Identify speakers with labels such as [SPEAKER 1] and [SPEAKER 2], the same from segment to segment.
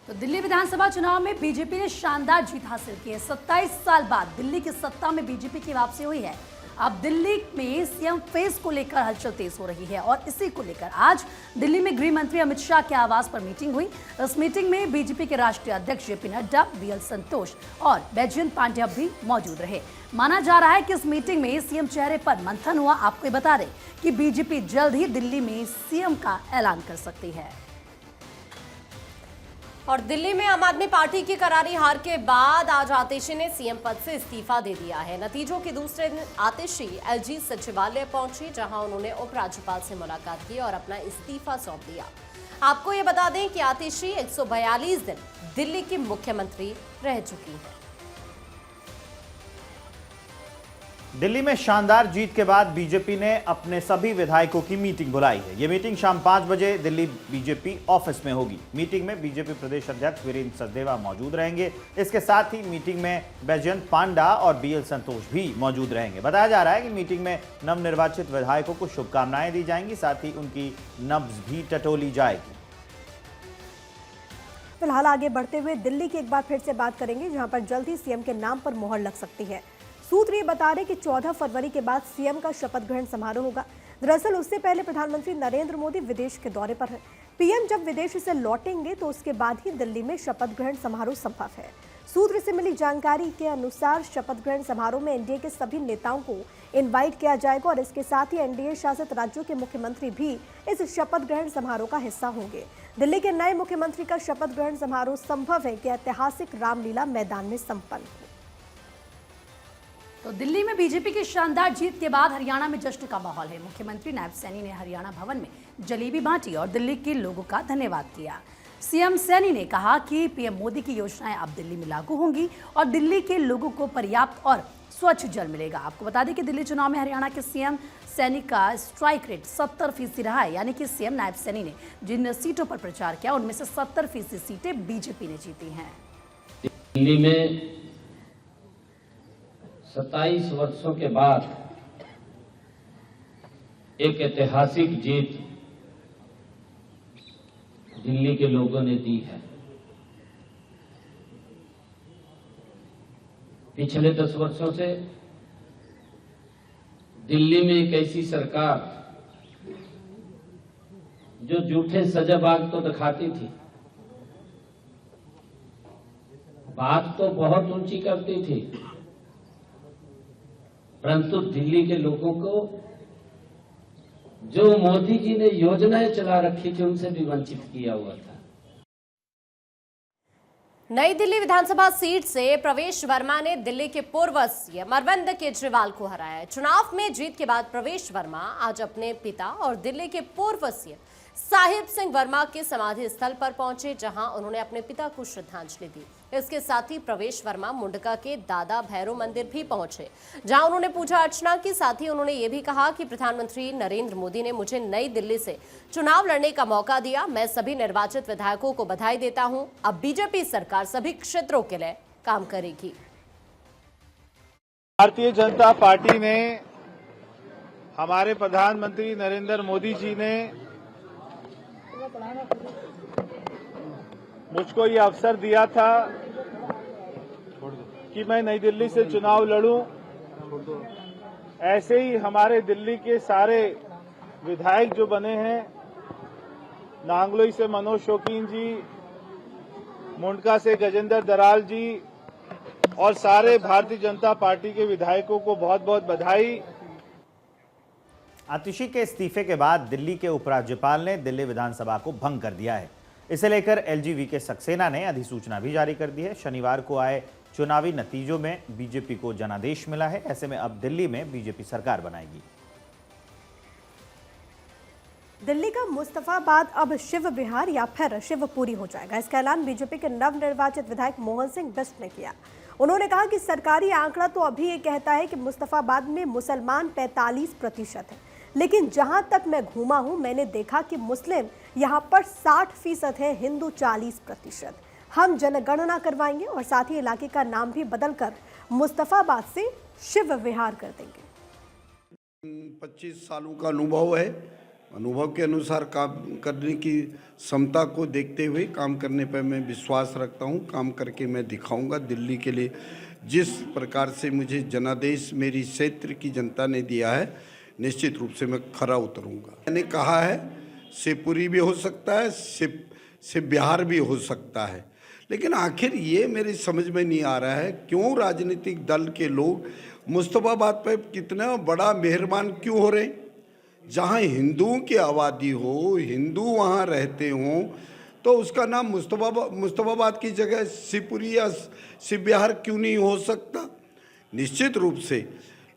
[SPEAKER 1] तो दिल्ली विधानसभा चुनाव में बीजेपी ने शानदार जीत हासिल की है। 27 साल बाद दिल्ली की सत्ता में बीजेपी की वापसी हुई है। अब दिल्ली में सीएम फेस को लेकर हलचल तेज हो रही है और इसी को लेकर आज दिल्ली में गृह मंत्री अमित शाह के आवास पर मीटिंग हुई। इस मीटिंग में बीजेपी के राष्ट्रीय अध्यक्ष जेपी नड्डा, बीएल संतोष और बैजयंत पांड्या भी मौजूद रहे। माना जा रहा है कि इस मीटिंग में सीएम चेहरे पर मंथन हुआ। आपको बता दें कि बीजेपी जल्द ही दिल्ली में सीएम का ऐलान कर सकती है।
[SPEAKER 2] और दिल्ली में आम आदमी पार्टी की करारी हार के बाद आज आतिशी ने सीएम पद से इस्तीफा दे दिया है। नतीजों के दूसरे दिन आतिशी एलजी सचिवालय पहुंची, जहां उन्होंने उपराज्यपाल से मुलाकात की और अपना इस्तीफा सौंप दिया। आपको ये बता दें कि आतिशी 142 दिन दिल्ली की मुख्यमंत्री रह चुकी हैं।
[SPEAKER 3] दिल्ली में शानदार जीत के बाद बीजेपी ने अपने सभी विधायकों की मीटिंग बुलाई है। यह मीटिंग शाम 5 बजे दिल्ली बीजेपी ऑफिस में होगी। मीटिंग में बीजेपी प्रदेश अध्यक्ष वीरेंद्र सचदेवा मौजूद रहेंगे। इसके साथ ही मीटिंग में बैजयंत पांडा और बीएल संतोष भी मौजूद रहेंगे। बताया जा रहा है कि मीटिंग में नवनिर्वाचित विधायकों को शुभकामनाएं दी जाएंगी, साथ ही उनकी नब्ज भी टटोली जाएगी।
[SPEAKER 4] फिलहाल आगे बढ़ते हुए दिल्ली की एक बार फिर से बात करेंगे, जहां पर जल्द ही सीएम के नाम पर मोहर लग सकती है। सूत्र ये बता रहे कि 14 फरवरी के बाद सीएम का शपथ ग्रहण समारोह होगा। दरअसल उससे पहले प्रधानमंत्री नरेंद्र मोदी विदेश के दौरे पर है। पीएम जब विदेश से लौटेंगे तो उसके बाद ही दिल्ली में शपथ ग्रहण समारोह संभव है। सूत्र से मिली जानकारी के अनुसार शपथ ग्रहण समारोह में एनडीए के सभी नेताओं को इनवाइट किया जाएगा और इसके साथ ही एनडीए शासित राज्यों के मुख्यमंत्री भी इस शपथ ग्रहण समारोह का हिस्सा होंगे। दिल्ली के नए मुख्यमंत्री का शपथ ग्रहण समारोह संभव है कि ऐतिहासिक रामलीला मैदान में संपन्न हो।
[SPEAKER 1] तो दिल्ली में बीजेपी की शानदार जीत के बाद हरियाणा में जश्न का माहौल है। मुख्यमंत्री नायब सैनी ने हरियाणा भवन में जलेबी बांटी और दिल्ली के लोगों का धन्यवाद किया। सीएम सैनी ने कहा कि पीएम मोदी की योजनाएं अब दिल्ली में लागू होंगी और दिल्ली के लोगों को पर्याप्त और स्वच्छ जल मिलेगा। आपको बता दें कि दिल्ली चुनाव में हरियाणा के सीएम सैनी का स्ट्राइक रेट 70% रहा है, यानी कि सीएम नायब सैनी ने जिन सीटों पर प्रचार किया उनमें से 70% सीटें बीजेपी ने जीती हैं।
[SPEAKER 5] दिल्ली में 27 वर्षों के बाद एक ऐतिहासिक जीत दिल्ली के लोगों ने दी है। पिछले 10 वर्षों से दिल्ली में एक ऐसी सरकार जो झूठे सजाबाग तो दिखाती थी, बात तो बहुत ऊंची करती थी, परंतु दिल्ली के लोगों को जो मोदी जी ने योजनाएं चला रखी थी उनसे भी वंचित किया हुआ था।
[SPEAKER 2] नई दिल्ली विधानसभा सीट से प्रवेश वर्मा ने दिल्ली के पूर्व सीएम अरविंद केजरीवाल को हराया है। चुनाव में जीत के बाद प्रवेश वर्मा आज अपने पिता और दिल्ली के पूर्व सीएम साहिब सिंह वर्मा के समाधि स्थल पर पहुंचे, जहां उन्होंने अपने पिता को श्रद्धांजलि दी। इसके साथ ही प्रवेश वर्मा मुंडका के दादा भैरव मंदिर भी पहुंचे, जहां उन्होंने पूजा अर्चना की। साथ ही उन्होंने ये भी कहा कि प्रधानमंत्री नरेंद्र मोदी ने मुझे नई दिल्ली से चुनाव लड़ने का मौका दिया। मैं सभी निर्वाचित विधायकों को बधाई देता हूं। अब बीजेपी सरकार सभी क्षेत्रों के लिए काम करेगी।
[SPEAKER 6] भारतीय जनता पार्टी ने, हमारे प्रधानमंत्री नरेंद्र मोदी जी ने मुझको ये अवसर दिया था कि मैं नई दिल्ली से चुनाव लड़ूं। ऐसे ही हमारे दिल्ली के सारे विधायक जो बने हैं, नांगलोई से मनोज शौकीन जी, मुंडका से गजेंद्र दराल जी और सारे भारतीय जनता पार्टी के विधायकों को बहुत बहुत बधाई।
[SPEAKER 3] आतिशी के इस्तीफे के बाद दिल्ली के उपराज्यपाल ने दिल्ली विधानसभा को भंग कर दिया है। इसे लेकर एलजी के सक्सेना ने अधिसूचना भी जारी कर दी है। शनिवार को आए चुनावी नतीजों में बीजेपी को जनादेश मिला है। ऐसे में अब दिल्ली में बीजेपी सरकार बनाएगी।
[SPEAKER 4] दिल्ली का मुस्तफाबाद अब शिव विहार या फिर शिवपुरी हो जाएगा। इसका ऐलान बीजेपी के नवनिर्वाचित विधायक मोहन सिंह बिष्ट ने किया। उन्होंने कहा कि सरकारी आंकड़ा तो अभी ये कहता है कि मुस्तफाबाद में मुसलमान 45% है, लेकिन जहां तक मैं घूमा हूं मैंने देखा कि मुस्लिम यहां पर 60% है, हिंदू 40%। हम जनगणना करवाएंगे और साथ ही इलाके का नाम भी बदलकर मुस्तफाबाद से शिव विहार कर देंगे।
[SPEAKER 7] 25 सालों का अनुभव है अनुभव के अनुसार काम करने की क्षमता को देखते हुए काम करने पर मैं विश्वास रखता हूं। काम करके मैं दिखाऊंगा। दिल्ली के लिए जिस प्रकार से मुझे जनादेश मेरी क्षेत्र की जनता ने दिया है, निश्चित रूप से मैं खरा उतरूंगा। मैंने कहा है शिवपुरी भी हो सकता है, शिव बिहार भी हो सकता है, लेकिन आखिर ये मेरी समझ में नहीं आ रहा है क्यों राजनीतिक दल के लोग मुस्तफाबाद पर कितना बड़ा मेहरबान क्यों हो रहे हैं। जहाँ हिंदुओं की आबादी हो, हिंदू वहाँ रहते हों, तो उसका नाम मुस्तफाबाद की जगह शिवपुरी या शिव बिहार क्यों नहीं हो सकता। निश्चित रूप से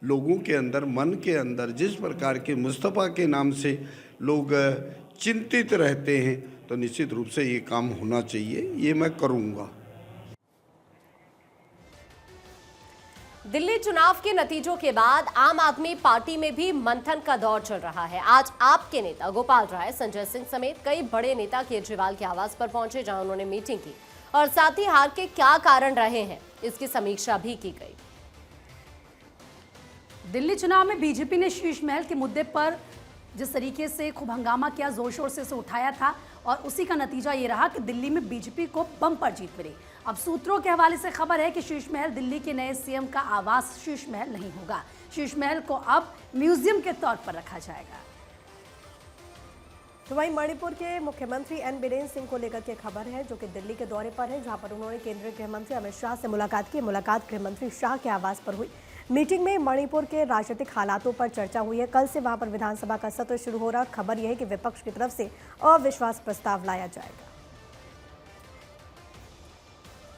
[SPEAKER 7] लोगों के अंदर, मन के अंदर जिस प्रकार के मुस्तफा के नाम से लोग चिंतित रहते हैं, तो निश्चित रूप से ये काम होना चाहिए। ये मैं करूँगा।
[SPEAKER 2] दिल्ली चुनाव के नतीजों के बाद आम आदमी पार्टी में भी मंथन का दौर चल रहा है। आज आप के नेता गोपाल राय, संजय सिंह समेत कई बड़े नेता केजरीवाल के आवास पर पहुंचे, जहां उन्होंने मीटिंग की और साथ ही हार के क्या कारण रहे हैं इसकी समीक्षा भी की गई।
[SPEAKER 1] दिल्ली चुनाव में बीजेपी ने शीश महल के मुद्दे पर जिस तरीके से खूब हंगामा किया, जोर शोर से उसे उठाया था, और उसी का नतीजा ये रहा कि दिल्ली में बीजेपी को बम्पर जीत मिली। अब सूत्रों के हवाले से खबर है कि शीश महल दिल्ली के नए सीएम का आवास शीश महल नहीं होगा। शीश महल को अब म्यूजियम के तौर पर रखा जाएगा।
[SPEAKER 4] तो वहीं मणिपुर के मुख्यमंत्री एन बीरेन सिंह को लेकर के खबर है, जो कि दिल्ली के दौरे पर है, जहां पर उन्होंने केंद्रीय गृह मंत्री अमित शाह से मुलाकात की। मुलाकात गृह मंत्री शाह के आवास पर हुई। मीटिंग में मणिपुर के राजनीतिक हालातों पर चर्चा हुई है। कल से वहां पर विधानसभा का सत्र शुरू हो रहा है। खबर यह है कि विपक्ष की तरफ से अविश्वास प्रस्ताव लाया जाएगा।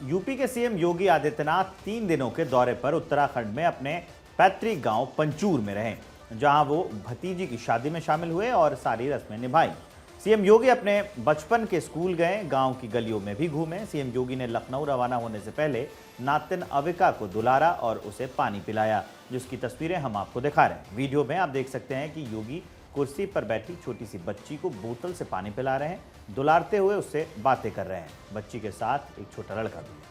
[SPEAKER 3] यूपी के सीएम योगी आदित्यनाथ 3 दिनों के दौरे पर उत्तराखंड में अपने पैतृक गांव पंचूर में रहे, जहां वो भतीजी की शादी में शामिल हुए और सारी रस्में निभाई। सीएम योगी अपने बचपन के स्कूल गए, गांव की गलियों में भी घूमे। सीएम योगी ने लखनऊ रवाना होने से पहले नातिन अविका को दुलारा और उसे पानी पिलाया, जिसकी तस्वीरें हम आपको दिखा रहे हैं। वीडियो में आप देख सकते हैं कि योगी कुर्सी पर बैठी छोटी सी बच्ची को बोतल से पानी पिला रहे हैं, दुलारते हुए उससे बातें कर रहे हैं। बच्ची के साथ एक छोटा लड़का भी है।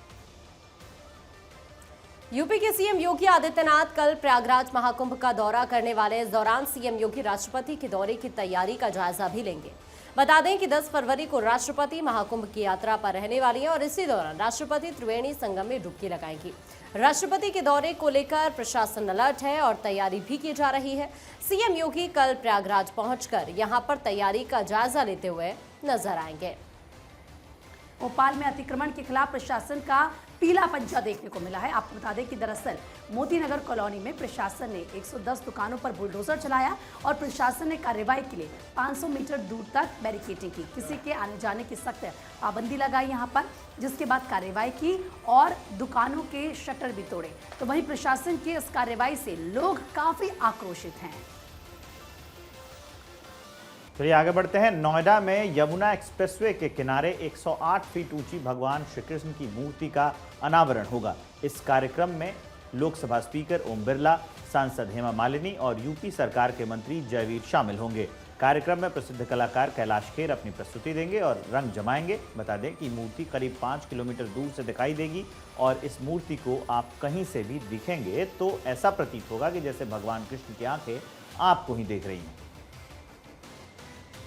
[SPEAKER 2] यूपी के सीएम योगी आदित्यनाथ कल प्रयागराज महाकुंभ का दौरा करने वाले। इस दौरान सीएम योगी राष्ट्रपति के दौरे की तैयारी का जायजा भी लेंगे। बता दें कि 10 फरवरी को राष्ट्रपति महाकुंभ की यात्रा पर रहने वाली है और इसी दौरान राष्ट्रपति त्रिवेणी संगम में डुबकी लगाएंगी। राष्ट्रपति के दौरे को लेकर प्रशासन अलर्ट है और तैयारी भी की जा रही है। सीएम योगी कल प्रयागराज पहुंचकर यहां पर तैयारी का जायजा लेते हुए नजर आएंगे।
[SPEAKER 1] भोपाल में अतिक्रमण के खिलाफ प्रशासन का पीला पंजा देखने को मिला है। आपको बता दें कि दरअसल मोती नगर कॉलोनी में प्रशासन ने 110 दुकानों पर बुलडोजर चलाया और प्रशासन ने कार्रवाई के लिए 500 मीटर दूर तक बैरिकेडिंग की। किसी के आने जाने की सख्त पाबंदी लगाई यहां पर, जिसके बाद कार्रवाई की और दुकानों के शटर भी तोड़े। तो वहीं प्रशासन की इस कार्रवाई से लोग काफी आक्रोशित हैं।
[SPEAKER 3] चलिए आगे बढ़ते हैं। नोएडा में यमुना एक्सप्रेसवे के किनारे 108 फीट ऊंची भगवान श्री कृष्ण की मूर्ति का अनावरण होगा। इस कार्यक्रम में लोकसभा स्पीकर ओम बिरला, सांसद हेमा मालिनी और यूपी सरकार के मंत्री जयवीर शामिल होंगे। कार्यक्रम में प्रसिद्ध कलाकार कैलाश खेर अपनी प्रस्तुति देंगे और रंग जमाएंगे। बता दें कि मूर्ति करीब 5 किलोमीटर दूर से दिखाई देगी और इस मूर्ति को आप कहीं से भी दिखेंगे तो ऐसा प्रतीत होगा कि जैसे भगवान कृष्ण की आंखें आपको ही देख रही हैं।